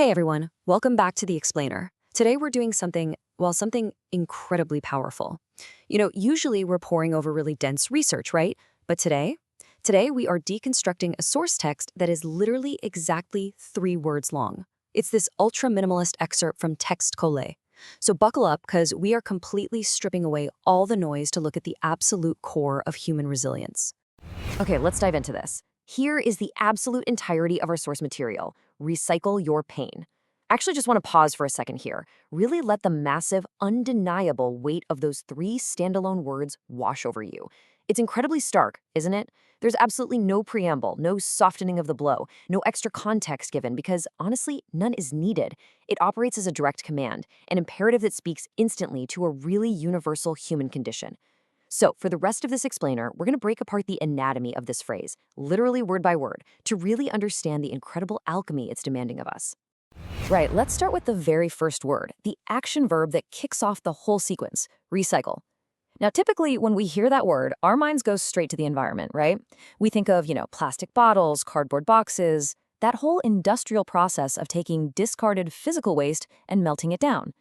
Hey everyone, welcome back to The Explainer. Today we're doing something incredibly powerful. Usually we're poring over really dense research, right? But today we are deconstructing a source text that is literally exactly 3 words long. It's this ultra-minimalist excerpt from Text Colle. So buckle up because we are completely stripping away all the noise to look at the absolute core of human resilience. Okay, let's dive into this. Here is the absolute entirety of our source material. Recycle your pain. I actually just want to pause for a second here. Really let the massive, undeniable weight of those 3 standalone words wash over you. It's incredibly stark, isn't it? There's absolutely no preamble, no softening of the blow, no extra context given because, honestly, none is needed. It operates as a direct command, an imperative that speaks instantly to a really universal human condition. So, for the rest of this explainer, we're going to break apart the anatomy of this phrase, literally word by word, to really understand the incredible alchemy it's demanding of us. Right, let's start with the very first word, the action verb that kicks off the whole sequence, recycle. Now, typically, when we hear that word, our minds go straight to the environment, right? We think of, plastic bottles, cardboard boxes, that whole industrial process of taking discarded physical waste and melting it down.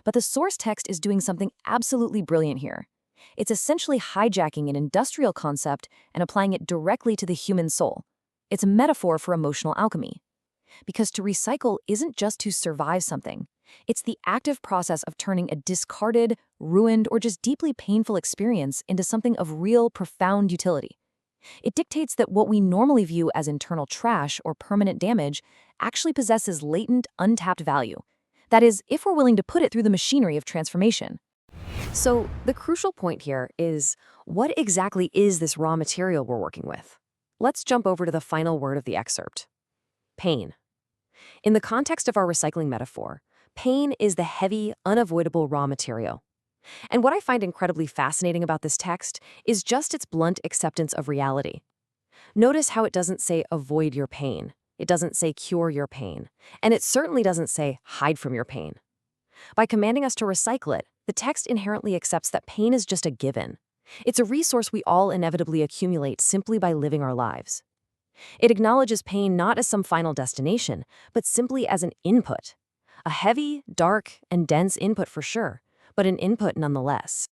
But the source text is doing something absolutely brilliant here. It's essentially hijacking an industrial concept and applying it directly to the human soul. It's a metaphor for emotional alchemy. Because to recycle isn't just to survive something. It's the active process of turning a discarded, ruined, or just deeply painful experience into something of real, profound utility. It dictates that what we normally view as internal trash or permanent damage actually possesses latent, untapped value. That is, if we're willing to put it through the machinery of transformation. So, the crucial point here is, what exactly is this raw material we're working with? Let's jump over to the final word of the excerpt. Pain. In the context of our recycling metaphor, pain is the heavy, unavoidable raw material. And what I find incredibly fascinating about this text is just its blunt acceptance of reality. Notice how it doesn't say avoid your pain. It doesn't say cure your pain. And it certainly doesn't say hide from your pain. By commanding us to recycle it, the text inherently accepts that pain is just a given. It's a resource we all inevitably accumulate simply by living our lives. It acknowledges pain not as some final destination, but simply as an input. A heavy, dark, and dense input for sure, but an input nonetheless.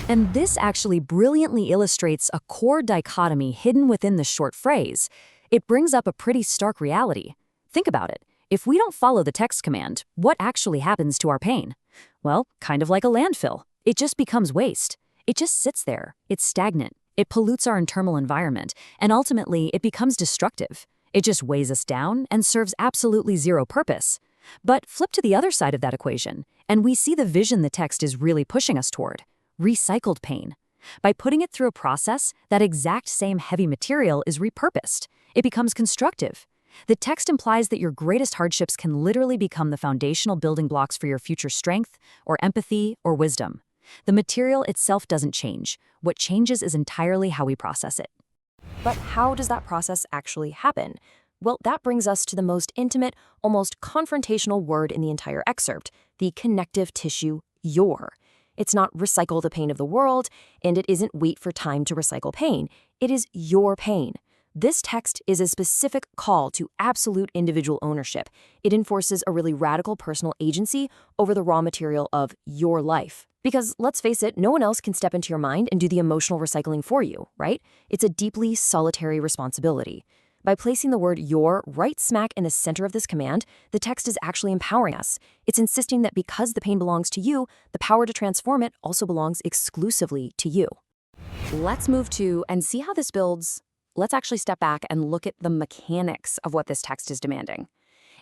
And this actually brilliantly illustrates a core dichotomy hidden within the short phrase. It brings up a pretty stark reality. Think about it. If we don't follow the text command, what actually happens to our pain? Well, kind of like a landfill. It just becomes waste. It just sits there. It's stagnant. It pollutes our internal environment, and ultimately it becomes destructive. It just weighs us down and serves absolutely zero purpose. But flip to the other side of that equation, and we see the vision the text is really pushing us toward: recycled pain. By putting it through a process, that exact same heavy material is repurposed. It becomes constructive. The text implies that your greatest hardships can literally become the foundational building blocks for your future strength, or empathy, or wisdom. The material itself doesn't change. What changes is entirely how we process it. But how does that process actually happen? Well, that brings us to the most intimate, almost confrontational word in the entire excerpt, the connective tissue, your. It's not recycle the pain of the world, and it isn't wait for time to recycle pain. It is your pain. This text is a specific call to absolute individual ownership. It enforces a really radical personal agency over the raw material of your life. Because, let's face it, no one else can step into your mind and do the emotional recycling for you, right? It's a deeply solitary responsibility. By placing the word your right smack in the center of this command, the text is actually empowering us. It's insisting that because the pain belongs to you, the power to transform it also belongs exclusively to you. Let's move to and see how this builds. Let's actually step back and look at the mechanics of what this text is demanding.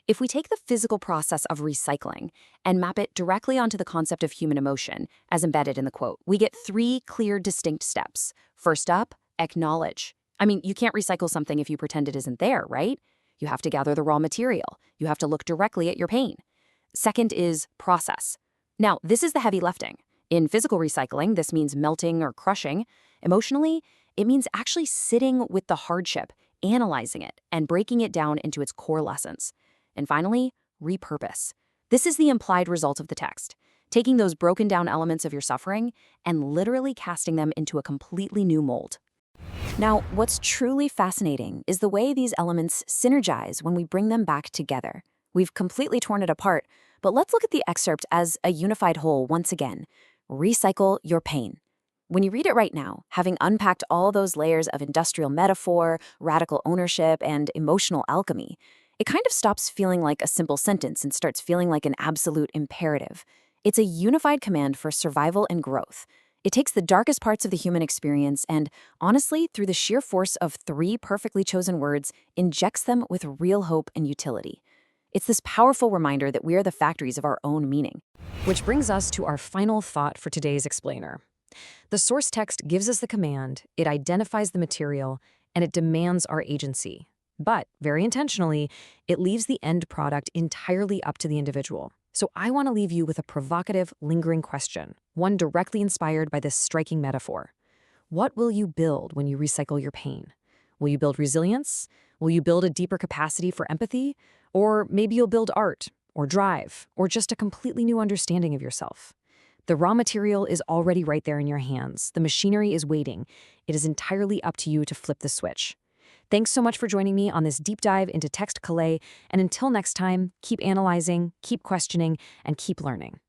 If we take the physical process of recycling and map it directly onto the concept of human emotion, as embedded in the quote, we get 3 clear, distinct steps. First up, acknowledge. You can't recycle something if you pretend it isn't there, right? You have to gather the raw material. You have to look directly at your pain. Second is process. Now, this is the heavy lifting. In physical recycling, this means melting or crushing. Emotionally, it means actually sitting with the hardship, analyzing it, and breaking it down into its core lessons. And finally, repurpose. This is the implied result of the text, taking those broken down elements of your suffering and literally casting them into a completely new mold. Now, what's truly fascinating is the way these elements synergize when we bring them back together. We've completely torn it apart, but let's look at the excerpt as a unified whole once again. Recycle your pain. When you read it right now, having unpacked all those layers of industrial metaphor, radical ownership, and emotional alchemy, it kind of stops feeling like a simple sentence and starts feeling like an absolute imperative. It's a unified command for survival and growth. It takes the darkest parts of the human experience and, honestly, through the sheer force of three perfectly chosen words, injects them with real hope and utility. It's this powerful reminder that we are the factories of our own meaning. Which brings us to our final thought for today's explainer. The source text gives us the command, it identifies the material, and it demands our agency. But, very intentionally, it leaves the end product entirely up to the individual. So I want to leave you with a provocative, lingering question, one directly inspired by this striking metaphor. What will you build when you recycle your pain? Will you build resilience? Will you build a deeper capacity for empathy? Or maybe you'll build art, or drive, or just a completely new understanding of yourself. The raw material is already right there in your hands. The machinery is waiting. It is entirely up to you to flip the switch. Thanks so much for joining me on this deep dive into text Calais, and until next time, keep analyzing, keep questioning, and keep learning.